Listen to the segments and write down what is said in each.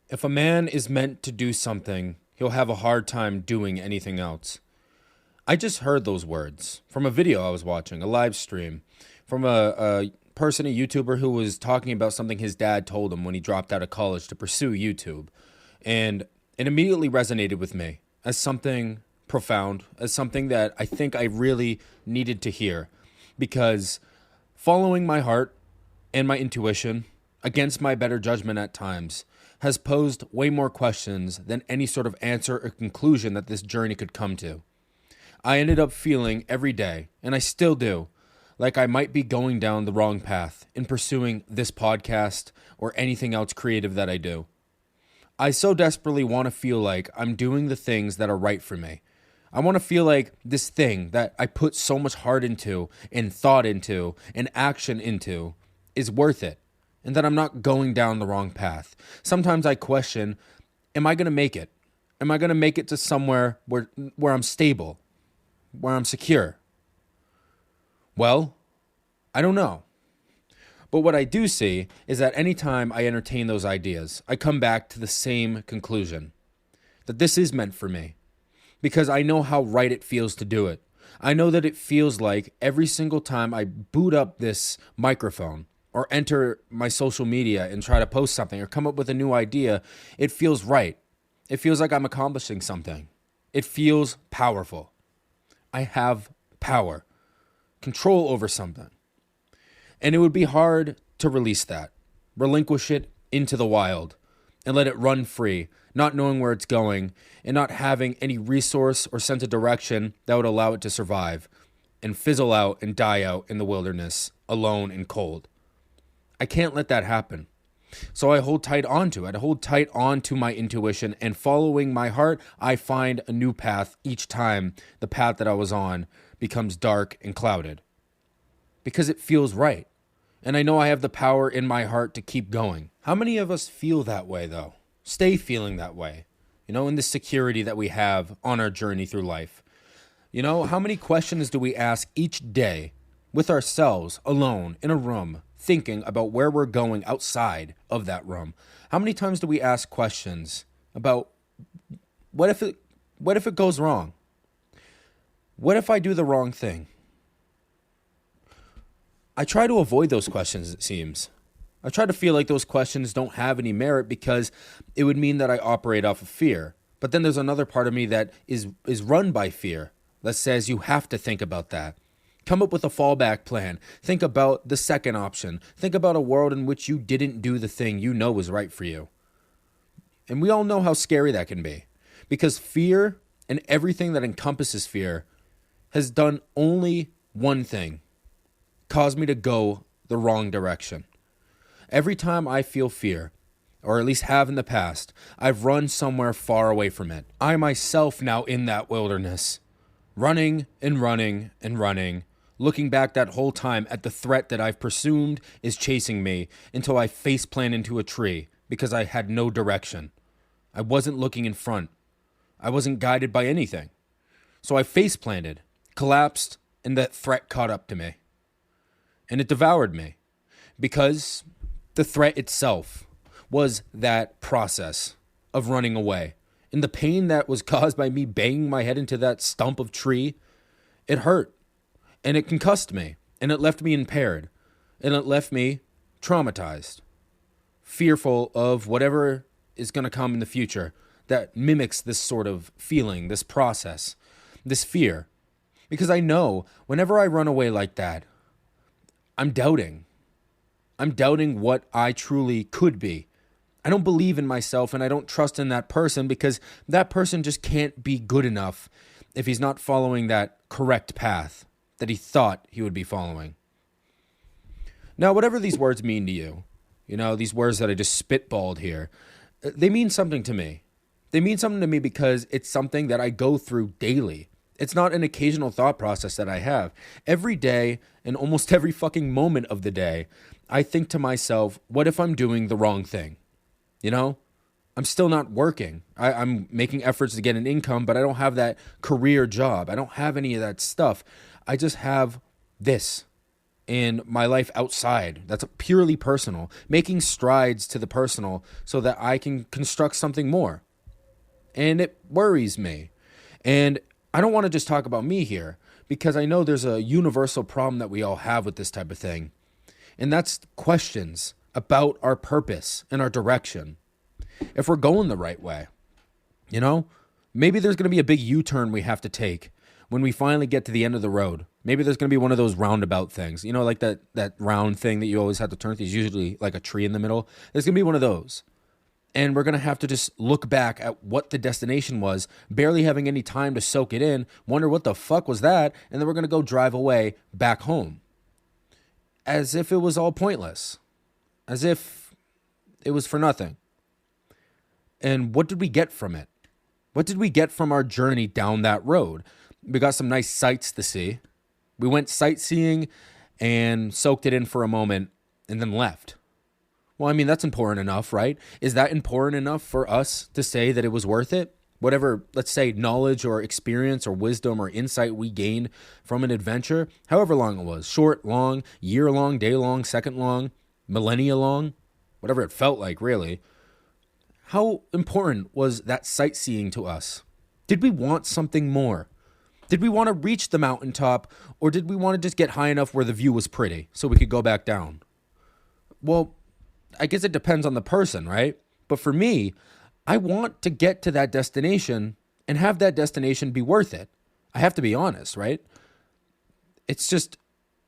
If a man is meant to do something, he'll have a hard time doing anything else. I just heard those words from a video I was watching, a live stream, from a person, a YouTuber who was talking about something his dad told him when he dropped out of college to pursue YouTube. And it immediately resonated with me as something profound, as something that I think I really needed to hear. Because following my heart and my intuition against my better judgment at times has posed way more questions than any sort of answer or conclusion that this journey could come to. I ended up feeling every day, and I still do, like I might be going down the wrong path in pursuing this podcast or anything else creative that I do. I so desperately want to feel like I'm doing the things that are right for me. I want to feel like this thing that I put so much heart into and thought into and action into is worth it, and that I'm not going down the wrong path. Sometimes I question, am I going to make it? Am I going to make it to somewhere where I'm stable, where I'm secure? Well, I don't know. But what I do see is that anytime I entertain those ideas, I come back to the same conclusion, that this is meant for me, because I know how right it feels to do it. I know that it feels like every single time I boot up this microphone or enter my social media and try to post something or come up with a new idea, it feels right. It feels like I'm accomplishing something. It feels powerful. I have power, control over something. And it would be hard to release that, relinquish it into the wild, and let it run free, not knowing where it's going, and not having any resource or sense of direction that would allow it to survive, and fizzle out and die out in the wilderness, alone and cold. I can't let that happen. So I hold tight onto it. I hold tight onto my intuition, and following my heart, I find a new path each time the path that I was on becomes dark and clouded. Because it feels right. And I know I have the power in my heart to keep going. How many of us feel that way, though? Stay feeling that way, in the security that we have on our journey through life. How many questions do we ask each day with ourselves, alone, in a room, thinking about where we're going outside of that room? How many times do we ask questions about what if it goes wrong? What if I do the wrong thing? I try to avoid those questions, it seems. I try to feel like those questions don't have any merit because it would mean that I operate off of fear. But then there's another part of me that is run by fear that says you have to think about that. Come up with a fallback plan. Think about the second option. Think about a world in which you didn't do the thing you know was right for you. And we all know how scary that can be. Because fear and everything that encompasses fear has done only one thing. Caused me to go the wrong direction. Every time I feel fear, or at least have in the past, I've run somewhere far away from it. I myself now in that wilderness, running and running and running, looking back that whole time at the threat that I've presumed is chasing me until I faceplant into a tree because I had no direction. I wasn't looking in front. I wasn't guided by anything. So I faceplanted, collapsed, and that threat caught up to me. And it devoured me because the threat itself was that process of running away. And the pain that was caused by me banging my head into that stump of tree, it hurt. And it concussed me. And it left me impaired. And it left me traumatized, fearful of whatever is going to come in the future that mimics this sort of feeling, this process, this fear. Because I know whenever I run away like that, I'm doubting. I'm doubting what I truly could be. I don't believe in myself and I don't trust in that person because that person just can't be good enough if he's not following that correct path that he thought he would be following. Now, whatever these words mean to you, these words that I just spitballed here, they mean something to me. They mean something to me because it's something that I go through daily. It's not an occasional thought process that I have. Every day and almost every fucking moment of the day, I think to myself, what if I'm doing the wrong thing? I'm still not working. I'm making efforts to get an income, but I don't have that career job. I don't have any of that stuff. I just have this. in my life outside that's purely personal, making strides to the personal so that I can construct something more. And it worries me. And I don't want to just talk about me here, because I know there's a universal problem that we all have with this type of thing. And that's questions about our purpose and our direction. If we're going the right way, maybe there's going to be a big U-turn we have to take when we finally get to the end of the road. Maybe there's going to be one of those roundabout things, like that round thing that you always have to turn. There's usually like a tree in the middle. There's going to be one of those. And we're going to have to just look back at what the destination was, barely having any time to soak it in, wonder what the fuck was that, and then we're going to go drive away back home. As if it was all pointless. As if it was for nothing. And what did we get from it? What did we get from our journey down that road? We got some nice sights to see. We went sightseeing and soaked it in for a moment and then left. Well, I mean, that's important enough, right? Is that important enough for us to say that it was worth it? Whatever, let's say, knowledge or experience or wisdom or insight we gained from an adventure, however long it was, short, long, year long, day long, second long, millennia long, whatever it felt like, really. How important was that sightseeing to us? Did we want something more? Did we want to reach the mountaintop, or did we want to just get high enough where the view was pretty so we could go back down? Well, I guess it depends on the person, right? But for me, I want to get to that destination and have that destination be worth it. I have to be honest, right? It's just,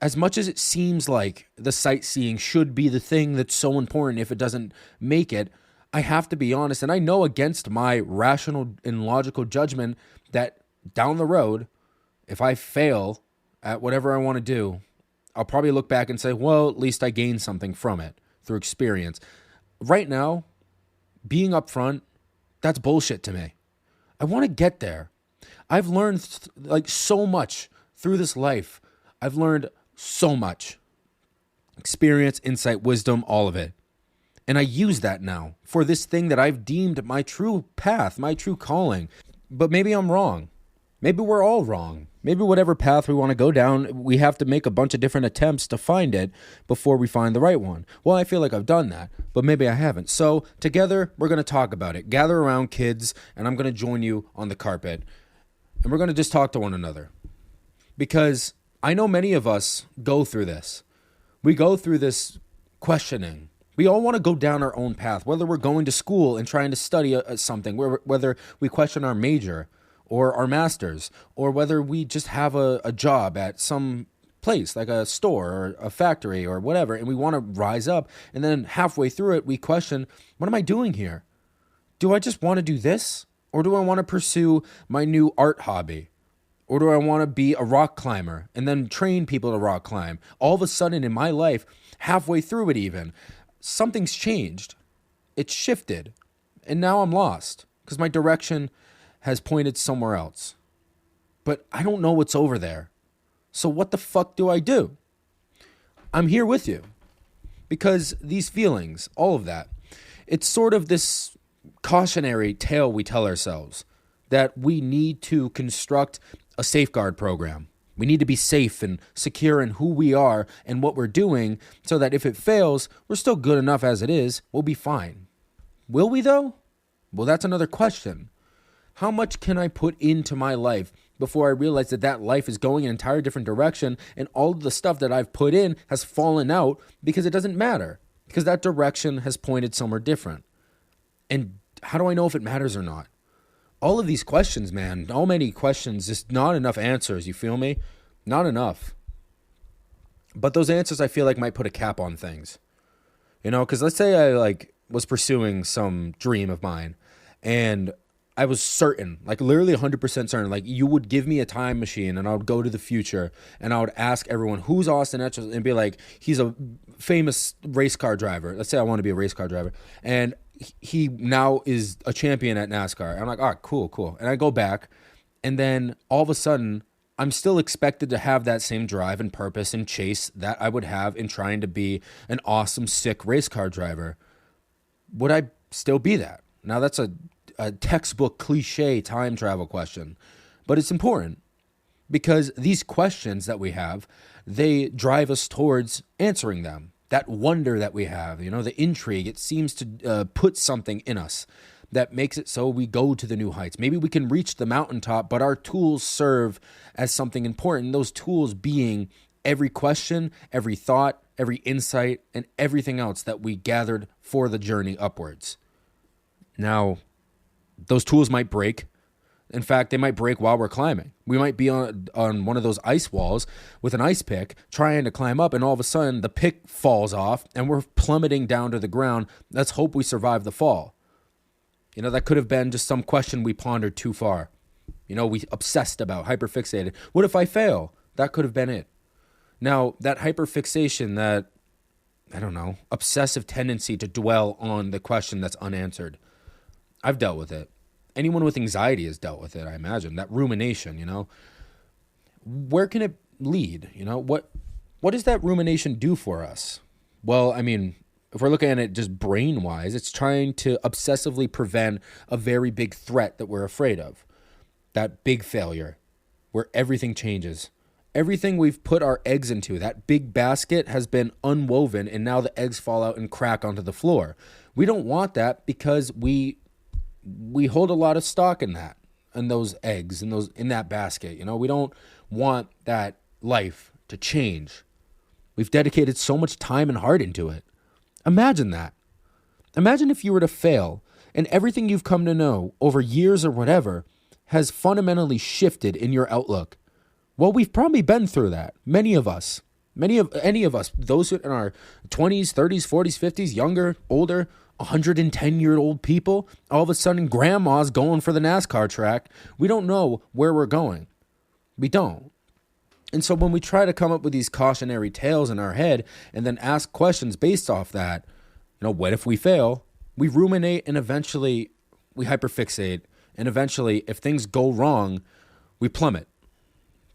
as much as it seems like the sightseeing should be the thing that's so important if it doesn't make it, I have to be honest. And I know against my rational and logical judgment that down the road, if I fail at whatever I want to do, I'll probably look back and say, well, at least I gained something from it through experience. Right now, being upfront, that's bullshit to me. I want to get there. I've learned so much through this life. I've learned so much. Experience, insight, wisdom, all of it. And I use that now for this thing that I've deemed my true path, my true calling. But maybe I'm wrong. Maybe we're all wrong. Maybe whatever path we want to go down, we have to make a bunch of different attempts to find it before we find the right one. Well, I feel like I've done that, but maybe I haven't. So together, we're going to talk about it. Gather around, kids, and I'm going to join you on the carpet. And we're going to just talk to one another. Because I know many of us go through this. We go through this questioning. We all want to go down our own path, whether we're going to school and trying to study something, whether we question our major or our masters, or whether we just have a job at some place like a store or a factory or whatever, and we want to rise up, and then halfway through it we question, what am I doing here? Do I just want to do this? Or do I want to pursue my new art hobby? Or do I want to be a rock climber and then train people to rock climb? All of a sudden in my life, halfway through it even, something's changed. It's shifted. And now I'm lost because my direction has pointed somewhere else. But I don't know what's over there. So what the fuck do I do? I'm here with you. Because these feelings, all of that, it's sort of this cautionary tale we tell ourselves that we need to construct a safeguard program. We need to be safe and secure in who we are and what we're doing so that if it fails, we're still good enough as it is. We'll be fine. Will we though? Well, that's another question. How much can I put into my life before I realize that life is going in an entire different direction and all of the stuff that I've put in has fallen out because it doesn't matter, because that direction has pointed somewhere different? And how do I know if it matters or not? All of these questions, man, all many questions, just not enough answers, you feel me? Not enough. But those answers I feel like might put a cap on things. Because let's say I was pursuing some dream of mine and I was certain, literally 100% certain, you would give me a time machine and I would go to the future and I would ask everyone, who's Austin Etchells? And be like, he's a famous race car driver. Let's say I want to be a race car driver. And he now is a champion at NASCAR. I'm like, all right, cool. And I go back and then all of a sudden I'm still expected to have that same drive and purpose and chase that I would have in trying to be an awesome, sick race car driver. Would I still be that? Now that's a textbook cliche time travel question, but it's important because these questions that we have, they drive us towards answering them. That wonder that we have, the intrigue, it seems to put something in us that makes it so we go to the new heights. Maybe we can reach the mountaintop, but our tools serve as something important. Those tools being every question, every thought, every insight, and everything else that we gathered for the journey upwards. Now, those tools might break. In fact, they might break while we're climbing. We might be on one of those ice walls with an ice pick trying to climb up, and all of a sudden the pick falls off and we're plummeting down to the ground. Let's hope we survive the fall. That could have been just some question we pondered too far. We obsessed about, hyperfixated. What if I fail? That could have been it. Now, that hyperfixation, that, obsessive tendency to dwell on the question that's unanswered, I've dealt with it. Anyone with anxiety has dealt with it, I imagine. That rumination, where can it lead? What does that rumination do for us? Well, if we're looking at it just brain-wise, it's trying to obsessively prevent a very big threat that we're afraid of. That big failure where everything changes. Everything we've put our eggs into, that big basket has been unwoven, and now the eggs fall out and crack onto the floor. We don't want that because we hold a lot of stock in that, in those eggs, in that basket. We don't want that life to change. We've dedicated so much time and heart into it. Imagine that. Imagine if you were to fail and everything you've come to know over years or whatever has fundamentally shifted in your outlook. Well, we've probably been through that. Any of us, those in our 20s, 30s, 40s, 50s, younger, older, 110-year-old people, all of a sudden grandma's going for the NASCAR track. We don't know where we're going. We don't. And so when we try to come up with these cautionary tales in our head and then ask questions based off that, what if we fail? We ruminate and eventually we hyperfixate. And eventually, if things go wrong, we plummet.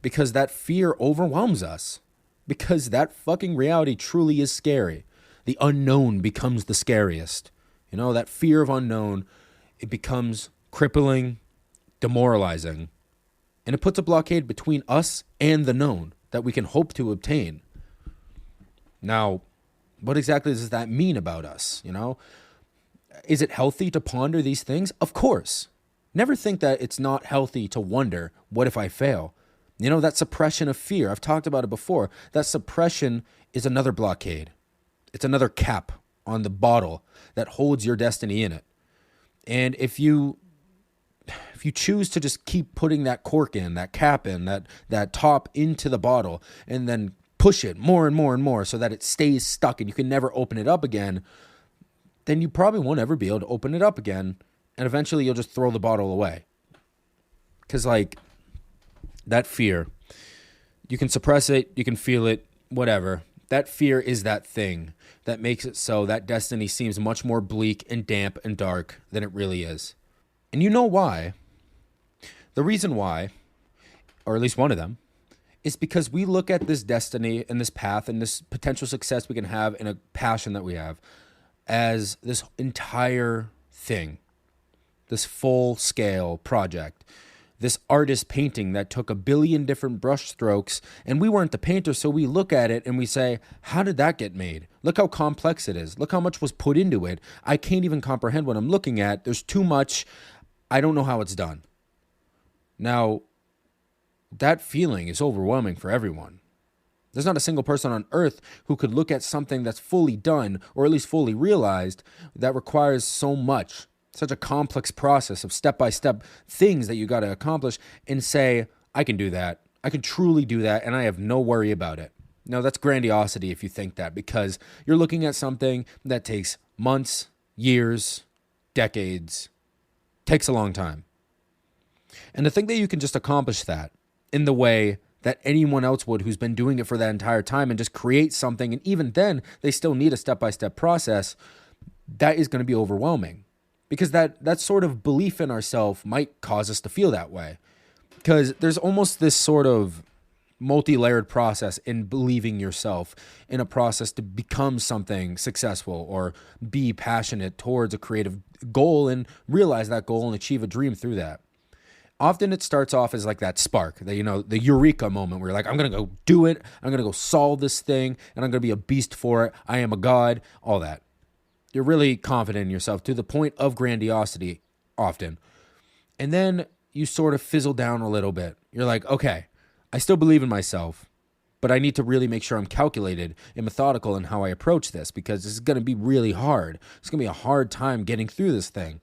Because that fear overwhelms us. Because that fucking reality truly is scary. The unknown becomes the scariest. That fear of unknown, it becomes crippling, demoralizing. And it puts a blockade between us and the known that we can hope to obtain. Now, what exactly does that mean about us? Is it healthy to ponder these things? Of course. Never think that it's not healthy to wonder, what if I fail? That suppression of fear, I've talked about it before. That suppression is another blockade. It's another cap on the bottle that holds your destiny in it. And if you choose to just keep putting that cork in, that cap in, that top into the bottle, and then push it more and more and more so that it stays stuck and you can never open it up again, then you probably won't ever be able to open it up again. And eventually you'll just throw the bottle away. Because that fear, you can suppress it, you can feel it, whatever. That fear is that thing that makes it so that destiny seems much more bleak and damp and dark than it really is. And you know why? The reason why, or at least one of them, is because we look at this destiny and this path and this potential success we can have and a passion that we have as this entire thing, this full-scale project, this artist painting that took 1 billion different brush strokes, and we weren't the painter, so we look at it and we say, how did that get made? Look how complex it is. Look how much was put into it. I can't even comprehend what I'm looking at. There's too much. I don't know how it's done. Now, that feeling is overwhelming for everyone. There's not a single person on earth who could look at something that's fully done, or at least fully realized, that requires so much, such a complex process of step-by-step things that you got to accomplish, and say, I can do that. I can truly do that, and I have no worry about it. Now, that's grandiosity if you think that, because you're looking at something that takes months, years, decades, takes a long time. And to think that you can just accomplish that in the way that anyone else would who's been doing it for that entire time and just create something, and even then they still need a step-by-step process, that is going to be overwhelming. Because that sort of belief in ourselves might cause us to feel that way. Because there's almost this sort of multi-layered process in believing yourself in a process to become something successful or be passionate towards a creative goal and realize that goal and achieve a dream through that. Often it starts off as like that spark, that, the eureka moment where you're like, I'm going to go do it. I'm going to go solve this thing and I'm going to be a beast for it. I am a god, all that. You're really confident in yourself to the point of grandiosity often. And then you sort of fizzle down a little bit. You're like, okay, I still believe in myself, but I need to really make sure I'm calculated and methodical in how I approach this, because this is going to be really hard. It's going to be a hard time getting through this thing.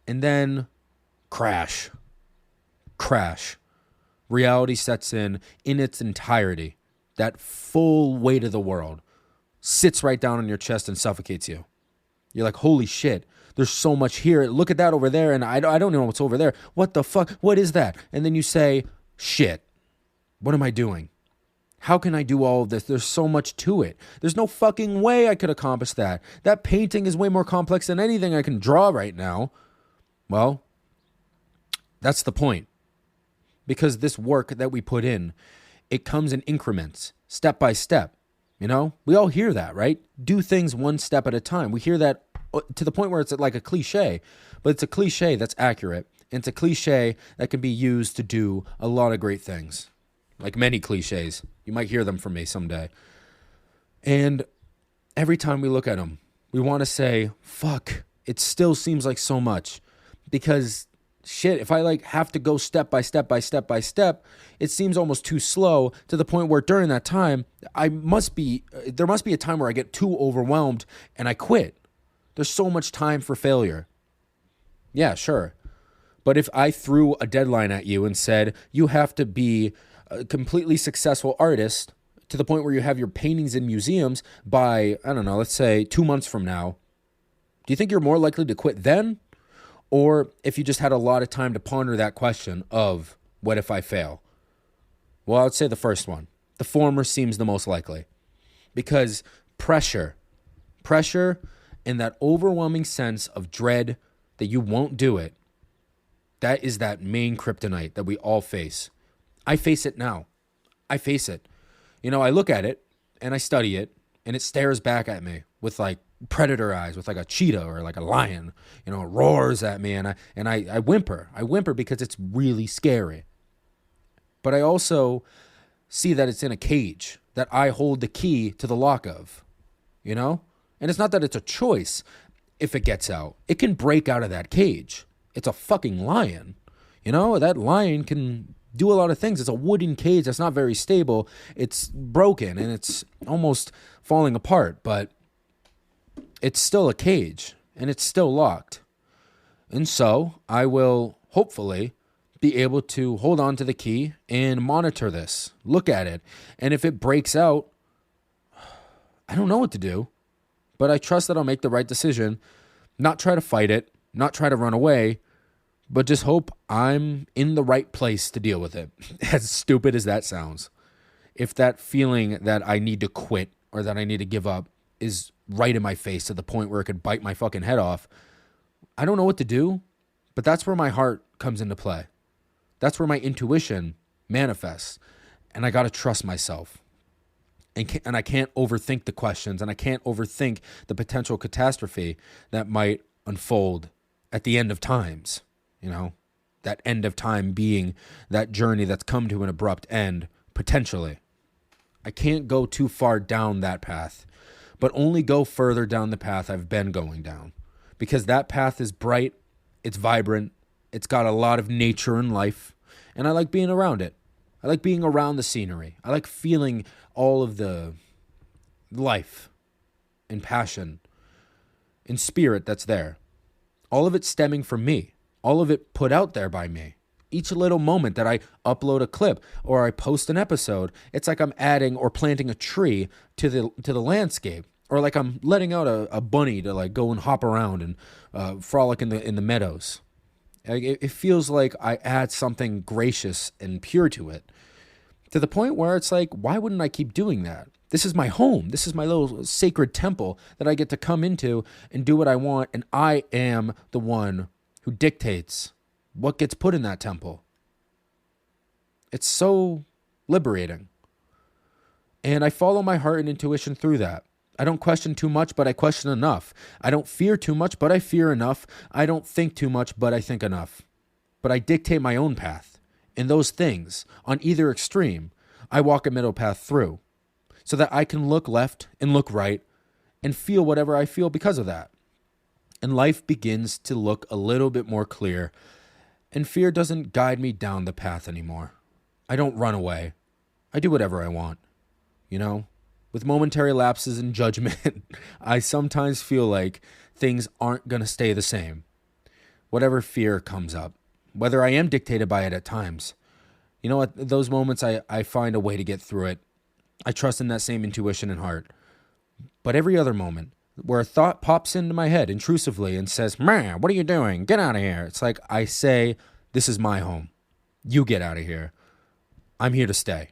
And then crash. Reality sets in its entirety. That full weight of the world sits right down on your chest and suffocates you. You're like, holy shit, there's so much here. Look at that over there, and I don't know what's over there. What the fuck? What is that? And then you say, shit, what am I doing? How can I do all of this? There's so much to it. There's no fucking way I could accomplish that. That painting is way more complex than anything I can draw right now. Well, that's the point. Because this work that we put in, it comes in increments, step by step. We all hear that, right? Do things one step at a time. We hear that to the point where it's like a cliche, but it's a cliche that's accurate. And it's a cliche that can be used to do a lot of great things. Like many cliches. You might hear them from me someday. And every time we look at them, we want to say, fuck, it still seems like so much. Because shit, if I have to go step by step, it seems almost too slow, to the point where during that time, there must be a time where I get too overwhelmed and I quit. There's so much time for failure. Yeah, sure. But if I threw a deadline at you and said, you have to be a completely successful artist to the point where you have your paintings in museums by, I don't know, let's say 2 months from now, do you think you're more likely to quit then? Or if you just had a lot of time to ponder that question of, what if I fail? Well, I would say the first one. The former seems the most likely. Because pressure and that overwhelming sense of dread that you won't do it, that is that main kryptonite that we all face. I face it now. I face it. I look at it and I study it, and it stares back at me with predator eyes, with a cheetah or a lion. It roars at me, and I whimper. I whimper because it's really scary. But I also see that it's in a cage that I hold the key to the lock of, And it's not that it's a choice. If it gets out, it can break out of that cage. It's a fucking lion. That lion can do a lot of things. It's a wooden cage that's not very stable. It's broken and it's almost falling apart, but it's still a cage and it's still locked. And so I will hopefully be able to hold on to the key and monitor this, look at it. And if it breaks out, I don't know what to do, but I trust that I'll make the right decision, not try to fight it, not try to run away, but just hope I'm in the right place to deal with it. As stupid as that sounds. If that feeling that I need to quit or that I need to give up is right in my face to the point where it could bite my fucking head off, I don't know what to do, but that's where my heart comes into play. That's where my intuition manifests. And I got to trust myself. And I can't overthink the questions, and I can't overthink the potential catastrophe that might unfold at the end of times. That end of time being that journey that's come to an abrupt end, potentially. I can't go too far down that path, but only go further down the path I've been going down. Because that path is bright, it's vibrant, it's got a lot of nature and life, and I like being around it. I like being around the scenery. I like feeling all of the life and passion and spirit that's there. All of it stemming from me. All of it put out there by me. Each little moment that I upload a clip or I post an episode, it's like I'm adding or planting a tree to the landscape, or like I'm letting out a bunny to go and hop around and frolic in the meadows. It feels like I add something gracious and pure to it, to the point where it's like, why wouldn't I keep doing that? This is my home. This is my little sacred temple that I get to come into and do what I want, and I am the one who dictates what gets put in that temple. It's so liberating. And I follow my heart and intuition through that. I don't question too much, but I question enough. I don't fear too much, but I fear enough. I don't think too much, but I think enough. but I dictate my own path. In those things, on either extreme, I walk a middle path through so that I can look left and look right and feel whatever I feel because of that. And life begins to look a little bit more clear, and fear doesn't guide me down the path anymore. I don't run away. I do whatever I want. You know, with momentary lapses in judgment, I sometimes feel like things aren't going to stay the same. Whatever fear comes up, whether I am dictated by it at times, you know, at those moments I find a way to get through it. I trust in that same intuition and heart. But every other moment where a thought pops into my head intrusively and says, "Man, what are you doing? Get out of here." It's like I say, this is my home. You get out of here. I'm here to stay.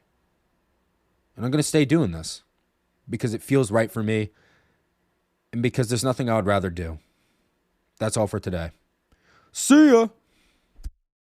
And I'm going to stay doing this because it feels right for me and because there's nothing I would rather do. That's all for today. See ya.